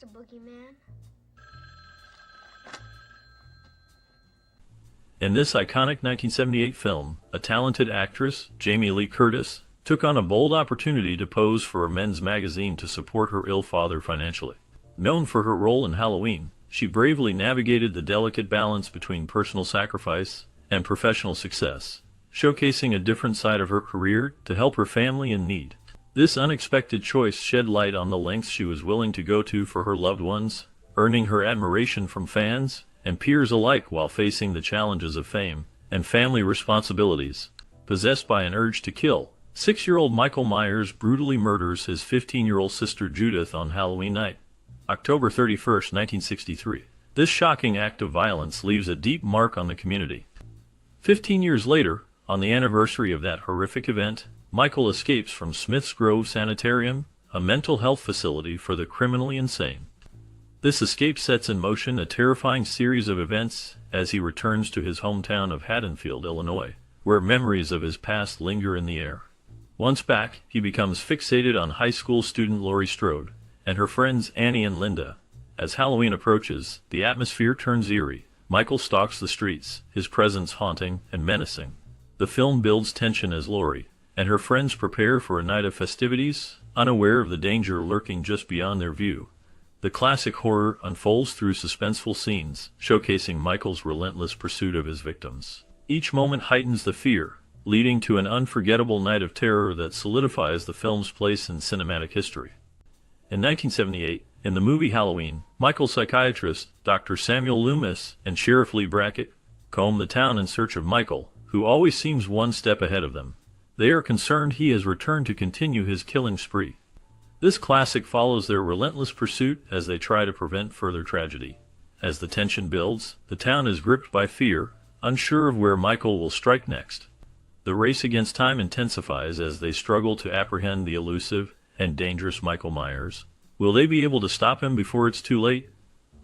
Mr. Boogeyman. In this iconic 1978 film, a talented actress, Jamie Lee Curtis, took on a bold opportunity to pose for a men's magazine to support her ill father financially. Known for her role in Halloween, she bravely navigated the delicate balance between personal sacrifice and professional success, showcasing a different side of her career to help her family in need. This unexpected choice shed light on the lengths she was willing to go to for her loved ones, earning her admiration from fans and peers alike while facing the challenges of fame and family responsibilities. Possessed by an urge to kill, 6-year-old Michael Myers brutally murders his 15-year-old sister Judith on Halloween night, October 31, 1963. This shocking act of violence leaves a deep mark on the community. 15 years later, on the anniversary of that horrific event, Michael escapes from Smith's Grove Sanitarium, a mental health facility for the criminally insane. This escape sets in motion a terrifying series of events as he returns to his hometown of Haddonfield, Illinois, where memories of his past linger in the air. Once back, he becomes fixated on high school student Laurie Strode and her friends Annie and Linda. As Halloween approaches, the atmosphere turns eerie. Michael stalks the streets, his presence haunting and menacing. The film builds tension as Laurie and her friends prepare for a night of festivities, unaware of the danger lurking just beyond their view. The classic horror unfolds through suspenseful scenes, showcasing Michael's relentless pursuit of his victims. Each moment heightens the fear, leading to an unforgettable night of terror that solidifies the film's place in cinematic history. In 1978, in the movie Halloween, Michael's psychiatrist, Dr. Samuel Loomis, and Sheriff Lee Brackett comb the town in search of Michael, who always seems one step ahead of them. They are concerned he has returned to continue his killing spree. This classic follows their relentless pursuit as they try to prevent further tragedy. As the tension builds, the town is gripped by fear, unsure of where Michael will strike next. The race against time intensifies as they struggle to apprehend the elusive and dangerous Michael Myers. Will they be able to stop him before it's too late?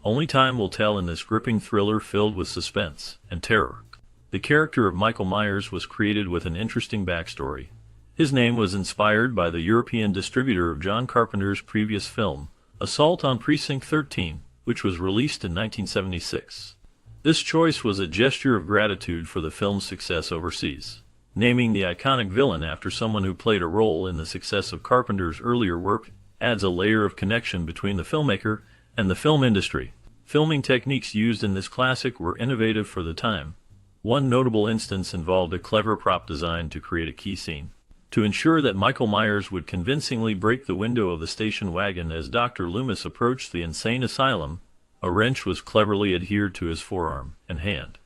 Only time will tell in this gripping thriller filled with suspense and terror. The character of Michael Myers was created with an interesting backstory. His name was inspired by the European distributor of John Carpenter's previous film, Assault on Precinct 13, which was released in 1976. This choice was a gesture of gratitude for the film's success overseas. Naming the iconic villain after someone who played a role in the success of Carpenter's earlier work adds a layer of connection between the filmmaker and the film industry. Filming techniques used in this classic were innovative for the time. One notable instance involved a clever prop design to create a key scene. To ensure that Michael Myers would convincingly break the window of the station wagon as Dr. Loomis approached the insane asylum, a wrench was cleverly adhered to his forearm and hand.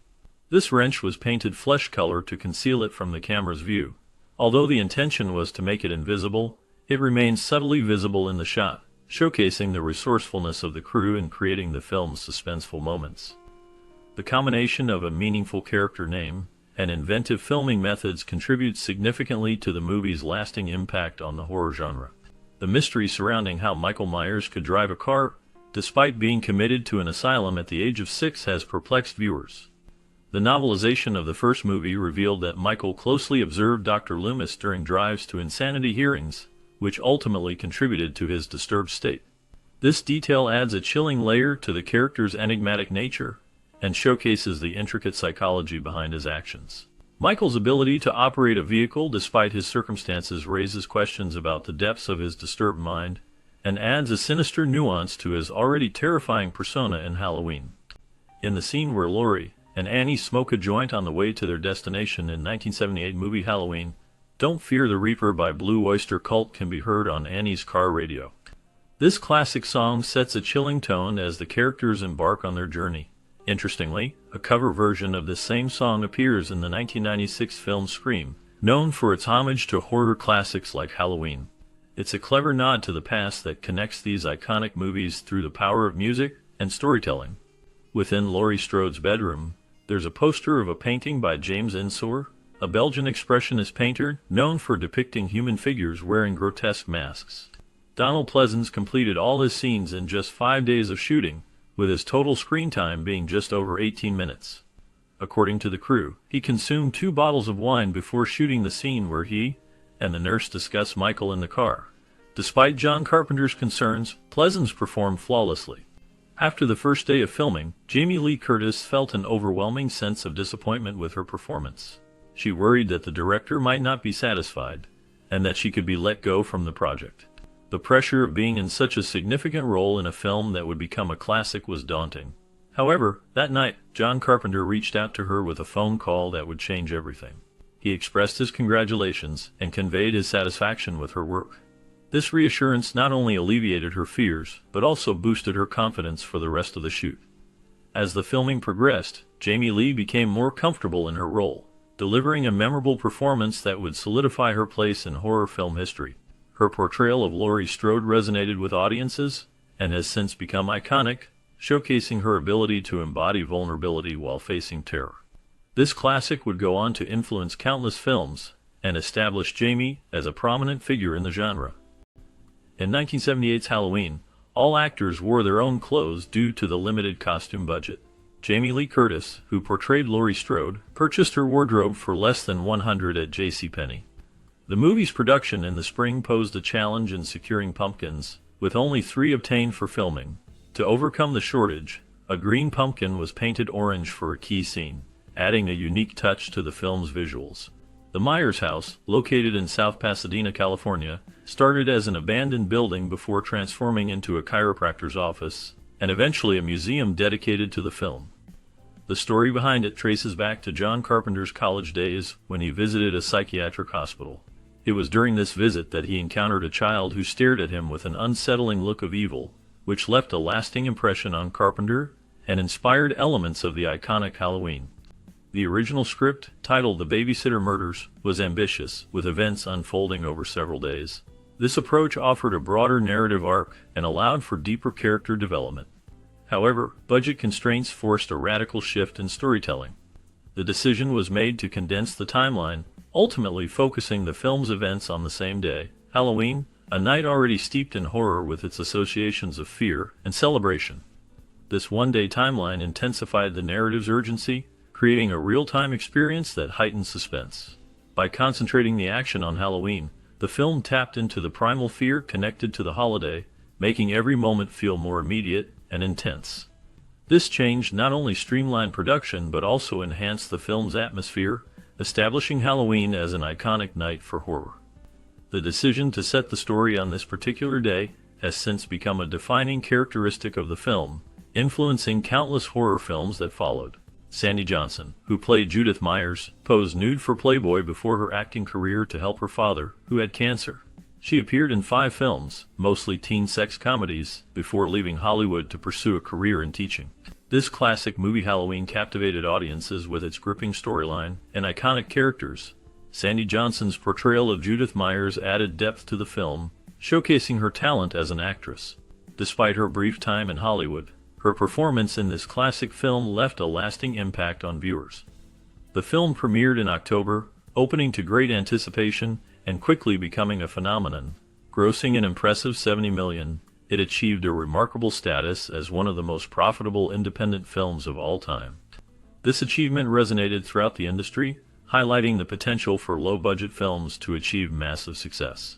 This wrench was painted flesh color to conceal it from the camera's view. Although the intention was to make it invisible, it remained subtly visible in the shot, showcasing the resourcefulness of the crew in creating the film's suspenseful moments. The combination of a meaningful character name and inventive filming methods contributes significantly to the movie's lasting impact on the horror genre. The mystery surrounding how Michael Myers could drive a car, despite being committed to an asylum at the age of 6, has perplexed viewers. The novelization of the first movie revealed that Michael closely observed Dr. Loomis during drives to insanity hearings, which ultimately contributed to his disturbed state. This detail adds a chilling layer to the character's enigmatic nature and showcases the intricate psychology behind his actions. Michael's ability to operate a vehicle despite his circumstances raises questions about the depths of his disturbed mind and adds a sinister nuance to his already terrifying persona in Halloween. In the scene where Laurie and Annie smoke a joint on the way to their destination in 1978 movie Halloween, "Don't Fear the Reaper" by Blue Oyster Cult can be heard on Annie's car radio. This classic song sets a chilling tone as the characters embark on their journey. Interestingly, a cover version of this same song appears in the 1996 film Scream, known for its homage to horror classics like Halloween. It's a clever nod to the past that connects these iconic movies through the power of music and storytelling. Within Laurie Strode's bedroom, there's a poster of a painting by James Ensor, a Belgian expressionist painter known for depicting human figures wearing grotesque masks. Donald Pleasence completed all his scenes in just 5 days of shooting, with his total screen time being just over 18 minutes. According to the crew, he consumed 2 bottles of wine before shooting the scene where he and the nurse discuss Michael in the car. Despite John Carpenter's concerns, Pleasence performed flawlessly. After the first day of filming, Jamie Lee Curtis felt an overwhelming sense of disappointment with her performance. She worried that the director might not be satisfied, and that she could be let go from the project. The pressure of being in such a significant role in a film that would become a classic was daunting. However, that night, John Carpenter reached out to her with a phone call that would change everything. He expressed his congratulations and conveyed his satisfaction with her work. This reassurance not only alleviated her fears, but also boosted her confidence for the rest of the shoot. As the filming progressed, Jamie Lee became more comfortable in her role, delivering a memorable performance that would solidify her place in horror film history. Her portrayal of Laurie Strode resonated with audiences, and has since become iconic, showcasing her ability to embody vulnerability while facing terror. This classic would go on to influence countless films, and establish Jamie as a prominent figure in the genre. In 1978's Halloween, all actors wore their own clothes due to the limited costume budget. Jamie Lee Curtis, who portrayed Laurie Strode, purchased her wardrobe for less than $100 at JCPenney. The movie's production in the spring posed a challenge in securing pumpkins, with only 3 obtained for filming. To overcome the shortage, a green pumpkin was painted orange for a key scene, adding a unique touch to the film's visuals. The Myers house, located in South Pasadena, California, started as an abandoned building before transforming into a chiropractor's office, and eventually a museum dedicated to the film. The story behind it traces back to John Carpenter's college days when he visited a psychiatric hospital. It was during this visit that he encountered a child who stared at him with an unsettling look of evil, which left a lasting impression on Carpenter and inspired elements of the iconic Halloween. The original script, titled The Babysitter Murders, was ambitious, with events unfolding over several days. This approach offered a broader narrative arc and allowed for deeper character development. However, budget constraints forced a radical shift in storytelling. The decision was made to condense the timeline, ultimately focusing the film's events on the same day, Halloween, a night already steeped in horror with its associations of fear and celebration. This one-day timeline intensified the narrative's urgency, creating a real-time experience that heightened suspense. By concentrating the action on Halloween, the film tapped into the primal fear connected to the holiday, making every moment feel more immediate and intense. This change not only streamlined production but also enhanced the film's atmosphere, establishing Halloween as an iconic night for horror. The decision to set the story on this particular day has since become a defining characteristic of the film, influencing countless horror films that followed. Sandy Johnson, who played Judith Myers, posed nude for Playboy before her acting career to help her father, who had cancer. She appeared in 5 films, mostly teen sex comedies, before leaving Hollywood to pursue a career in teaching. This classic movie Halloween captivated audiences with its gripping storyline and iconic characters. Sandy Johnson's portrayal of Judith Myers added depth to the film, showcasing her talent as an actress. Despite her brief time in Hollywood, her performance in this classic film left a lasting impact on viewers. The film premiered in October, opening to great anticipation and quickly becoming a phenomenon. Grossing an impressive $70 million, it achieved a remarkable status as one of the most profitable independent films of all time. This achievement resonated throughout the industry, highlighting the potential for low-budget films to achieve massive success.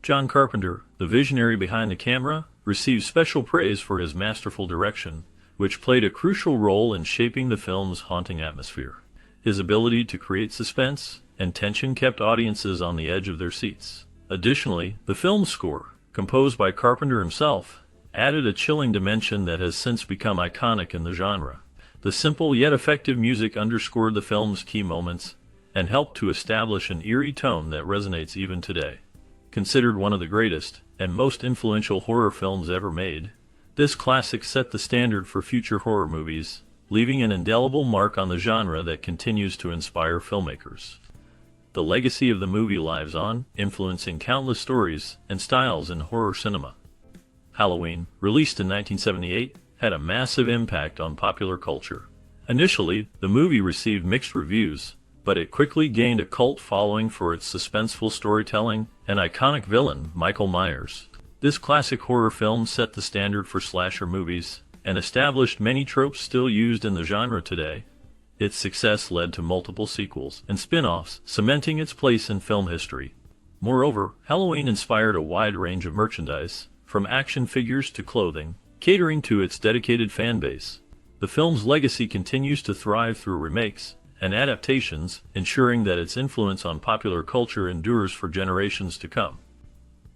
John Carpenter, the visionary behind the camera, received special praise for his masterful direction, which played a crucial role in shaping the film's haunting atmosphere. His ability to create suspense and tension kept audiences on the edge of their seats. Additionally, the film's score, composed by Carpenter himself, added a chilling dimension that has since become iconic in the genre. The simple yet effective music underscored the film's key moments and helped to establish an eerie tone that resonates even today. Considered one of the greatest and most influential horror films ever made, this classic set the standard for future horror movies, leaving an indelible mark on the genre that continues to inspire filmmakers. The legacy of the movie lives on, influencing countless stories and styles in horror cinema. Halloween, released in 1978, had a massive impact on popular culture. Initially, the movie received mixed reviews, but it quickly gained a cult following for its suspenseful storytelling and iconic villain, Michael Myers. This classic horror film set the standard for slasher movies and established many tropes still used in the genre today. Its success led to multiple sequels and spin-offs, cementing its place in film history. Moreover, Halloween inspired a wide range of merchandise, from action figures to clothing, catering to its dedicated fan base. The film's legacy continues to thrive through remakes and adaptations, ensuring that its influence on popular culture endures for generations to come.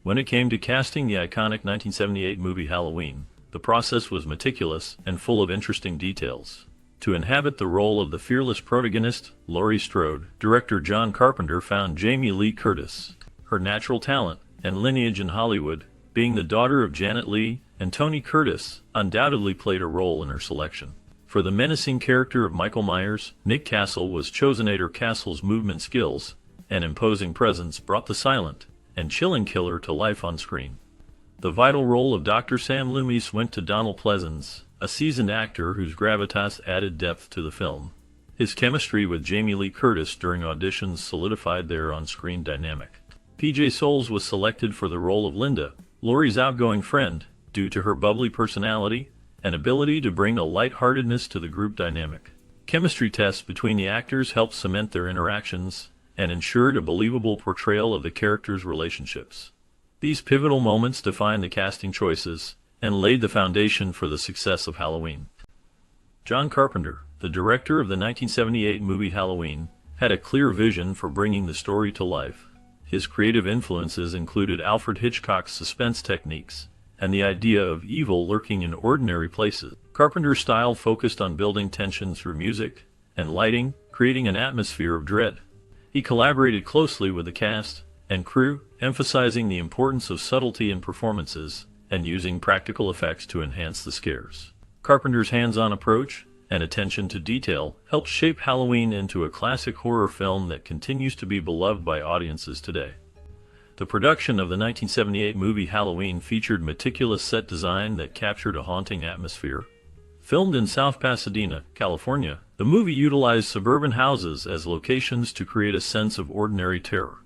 When it came to casting the iconic 1978 movie Halloween, the process was meticulous and full of interesting details. To inhabit the role of the fearless protagonist, Laurie Strode, director John Carpenter found Jamie Lee Curtis. Her natural talent and lineage in Hollywood, being the daughter of Janet Leigh and Tony Curtis, undoubtedly played a role in her selection. For the menacing character of Michael Myers, Nick Castle was chosen. Castle's movement skills and imposing presence brought the silent and chilling killer to life on screen. The vital role of Dr. Sam Loomis went to Donald Pleasence, a seasoned actor whose gravitas added depth to the film. His chemistry with Jamie Lee Curtis during auditions solidified their on-screen dynamic. PJ Soles was selected for the role of Linda, Laurie's outgoing friend, due to her bubbly personality and ability to bring a lightheartedness to the group dynamic. Chemistry tests between the actors helped cement their interactions and ensured a believable portrayal of the characters' relationships. These pivotal moments defined the casting choices and laid the foundation for the success of Halloween. John Carpenter, the director of the 1978 movie Halloween, had a clear vision for bringing the story to life. His creative influences included Alfred Hitchcock's suspense techniques and the idea of evil lurking in ordinary places. Carpenter's style focused on building tension through music and lighting, creating an atmosphere of dread. He collaborated closely with the cast and crew, emphasizing the importance of subtlety in performances and using practical effects to enhance the scares. Carpenter's hands-on approach and attention to detail helped shape Halloween into a classic horror film that continues to be beloved by audiences today. The production of the 1978 movie Halloween featured meticulous set design that captured a haunting atmosphere. Filmed in South Pasadena, California, the movie utilized suburban houses as locations to create a sense of ordinary terror.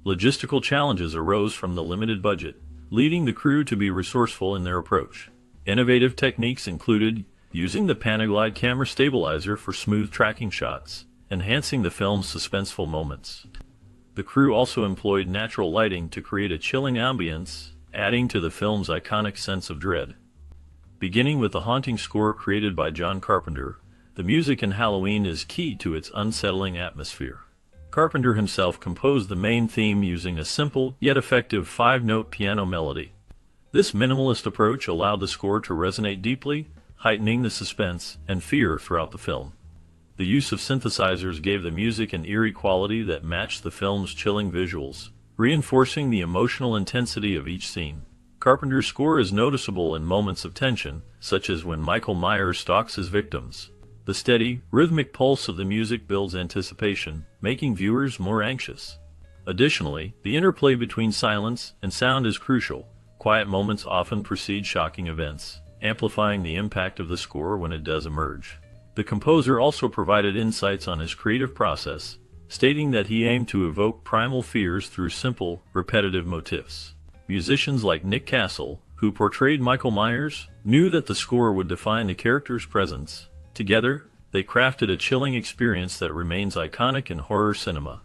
Logistical challenges arose from the limited budget, leading the crew to be resourceful in their approach. Innovative techniques included using the Panaglide camera stabilizer for smooth tracking shots, enhancing the film's suspenseful moments. The crew also employed natural lighting to create a chilling ambience, adding to the film's iconic sense of dread. Beginning with the haunting score created by John Carpenter, the music in Halloween is key to its unsettling atmosphere. Carpenter himself composed the main theme using a simple yet effective 5-note piano melody. This minimalist approach allowed the score to resonate deeply, heightening the suspense and fear throughout the film. The use of synthesizers gave the music an eerie quality that matched the film's chilling visuals, reinforcing the emotional intensity of each scene. Carpenter's score is noticeable in moments of tension, such as when Michael Myers stalks his victims. The steady, rhythmic pulse of the music builds anticipation, making viewers more anxious. Additionally, the interplay between silence and sound is crucial. Quiet moments often precede shocking events, amplifying the impact of the score when it does emerge. The composer also provided insights on his creative process, stating that he aimed to evoke primal fears through simple, repetitive motifs. Musicians like Nick Castle, who portrayed Michael Myers, knew that the score would define the character's presence. Together, they crafted a chilling experience that remains iconic in horror cinema.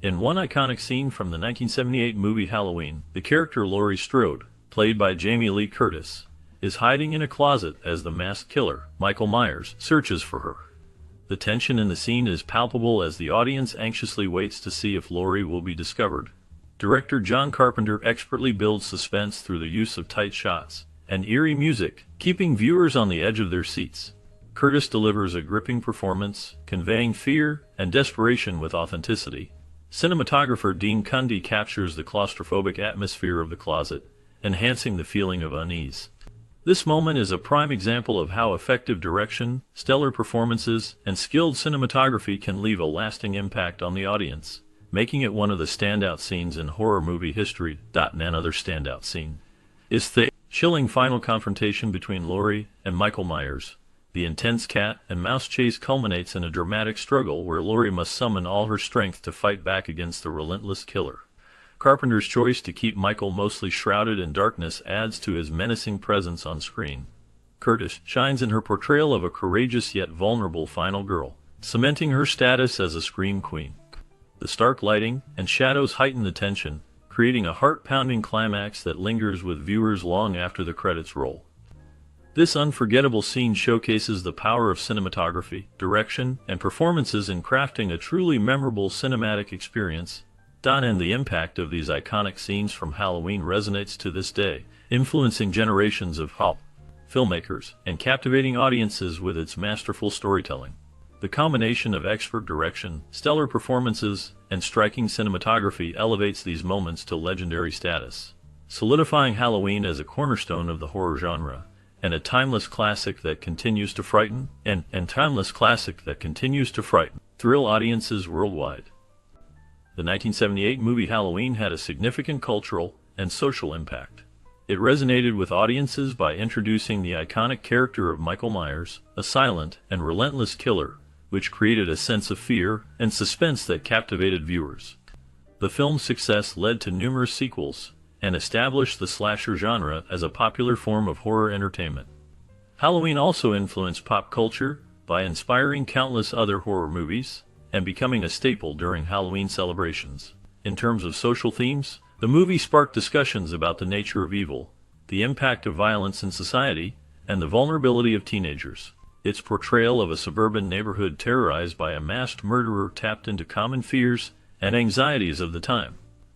In one iconic scene from the 1978 movie Halloween, the character Laurie Strode, played by Jamie Lee Curtis, is hiding in a closet as the masked killer, Michael Myers, searches for her. The tension in the scene is palpable as the audience anxiously waits to see if Laurie will be discovered. Director John Carpenter expertly builds suspense through the use of tight shots and eerie music, keeping viewers on the edge of their seats. Curtis delivers a gripping performance, conveying fear and desperation with authenticity. Cinematographer Dean Cundey captures the claustrophobic atmosphere of the closet, enhancing the feeling of unease. This moment is a prime example of how effective direction, stellar performances, and skilled cinematography can leave a lasting impact on the audience, making it one of the standout scenes in horror movie history. Another standout scene is the chilling final confrontation between Laurie and Michael Myers. The intense cat and mouse chase culminates in a dramatic struggle where Laurie must summon all her strength to fight back against the relentless killer. Carpenter's choice to keep Michael mostly shrouded in darkness adds to his menacing presence on screen. Curtis shines in her portrayal of a courageous yet vulnerable final girl, cementing her status as a scream queen. The stark lighting and shadows heighten the tension, creating a heart-pounding climax that lingers with viewers long after the credits roll. This unforgettable scene showcases the power of cinematography, direction, and performances in crafting a truly memorable cinematic experience. And the impact of these iconic scenes from Halloween resonates to this day, influencing generations of filmmakers and captivating audiences with its masterful storytelling. The combination of expert direction, stellar performances, and striking cinematography elevates these moments to legendary status, solidifying Halloween as a cornerstone of the horror genre, and a timeless classic that continues to frighten, thrill audiences worldwide. The 1978 movie Halloween had a significant cultural and social impact. It resonated with audiences by introducing the iconic character of Michael Myers, a silent and relentless killer, which created a sense of fear and suspense that captivated viewers. The film's success led to numerous sequels and established the slasher genre as a popular form of horror entertainment. Halloween also influenced pop culture by inspiring countless other horror movies and becoming a staple during Halloween celebrations. In terms of social themes, the movie sparked discussions about the nature of evil, the impact of violence in society, and the vulnerability of teenagers. Its portrayal of a suburban neighborhood terrorized by a masked murderer tapped into common fears and anxieties of the time.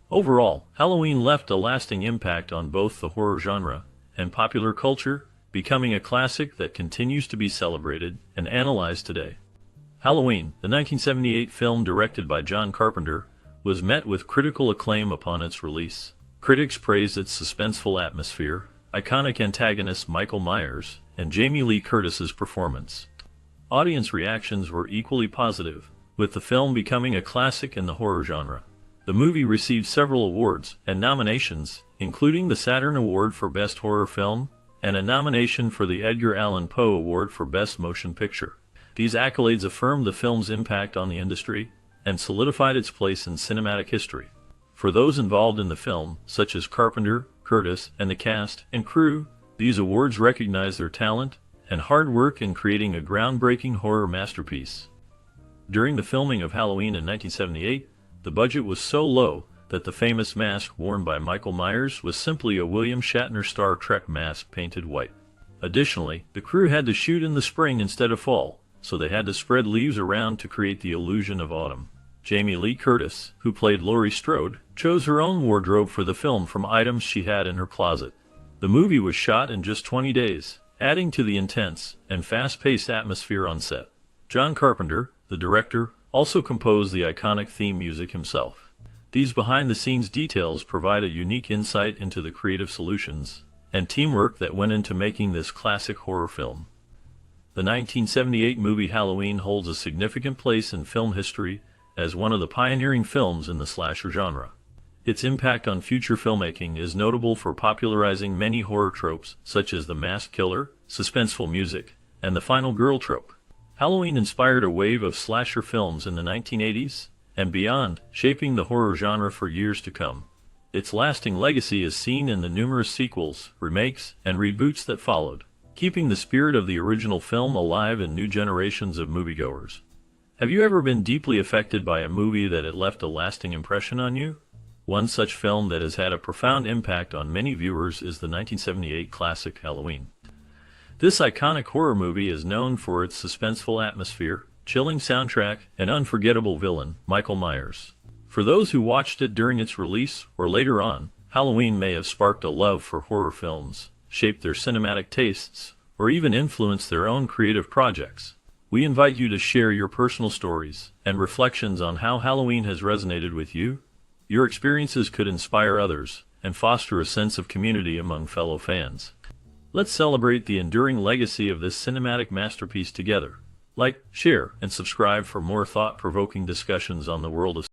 Overall, Halloween left a lasting impact on both the horror genre and popular culture, becoming a classic that continues to be celebrated and analyzed today. Halloween, the 1978 film directed by John Carpenter, was met with critical acclaim upon its release. Critics praised its suspenseful atmosphere, iconic antagonist Michael Myers, and Jamie Lee Curtis's performance. Audience reactions were equally positive, with the film becoming a classic in the horror genre. The movie received several awards and nominations, including the Saturn Award for Best Horror Film and a nomination for the Edgar Allan Poe Award for Best Motion Picture. These accolades affirmed the film's impact on the industry and solidified its place in cinematic history. For those involved in the film, such as Carpenter, Curtis, and the cast and crew, these awards recognize their talent and hard work in creating a groundbreaking horror masterpiece. During the filming of Halloween in 1978, the budget was so low that the famous mask worn by Michael Myers was simply a William Shatner Star Trek mask painted white. Additionally, the crew had to shoot in the spring instead of fall, so they had to spread leaves around to create the illusion of autumn. Jamie Lee Curtis, who played Laurie Strode, chose her own wardrobe for the film from items she had in her closet. The movie was shot in just 20 days, adding to the intense and fast-paced atmosphere on set. John Carpenter, the director, also composed the iconic theme music himself. These behind-the-scenes details provide a unique insight into the creative solutions and teamwork that went into making this classic horror film. The 1978 movie Halloween holds a significant place in film history as one of the pioneering films in the slasher genre. Its impact on future filmmaking is notable for popularizing many horror tropes such as the masked killer, suspenseful music, and the final girl trope. Halloween inspired a wave of slasher films in the 1980s and beyond, shaping the horror genre for years to come. Its lasting legacy is seen in the numerous sequels, remakes, and reboots that followed, keeping the spirit of the original film alive in new generations of moviegoers. Have you ever been deeply affected by a movie that it left a lasting impression on you? One such film that has had a profound impact on many viewers is the 1978 classic Halloween. This iconic horror movie is known for its suspenseful atmosphere, chilling soundtrack, and unforgettable villain, Michael Myers. For those who watched it during its release or later on, Halloween may have sparked a love for horror films, shaped their cinematic tastes, or even influenced their own creative projects. We invite you to share your personal stories and reflections on how Halloween has resonated with you. Your experiences could inspire others and foster a sense of community among fellow fans. Let's celebrate the enduring legacy of this cinematic masterpiece together. Like, share, and subscribe for more thought-provoking discussions on the world of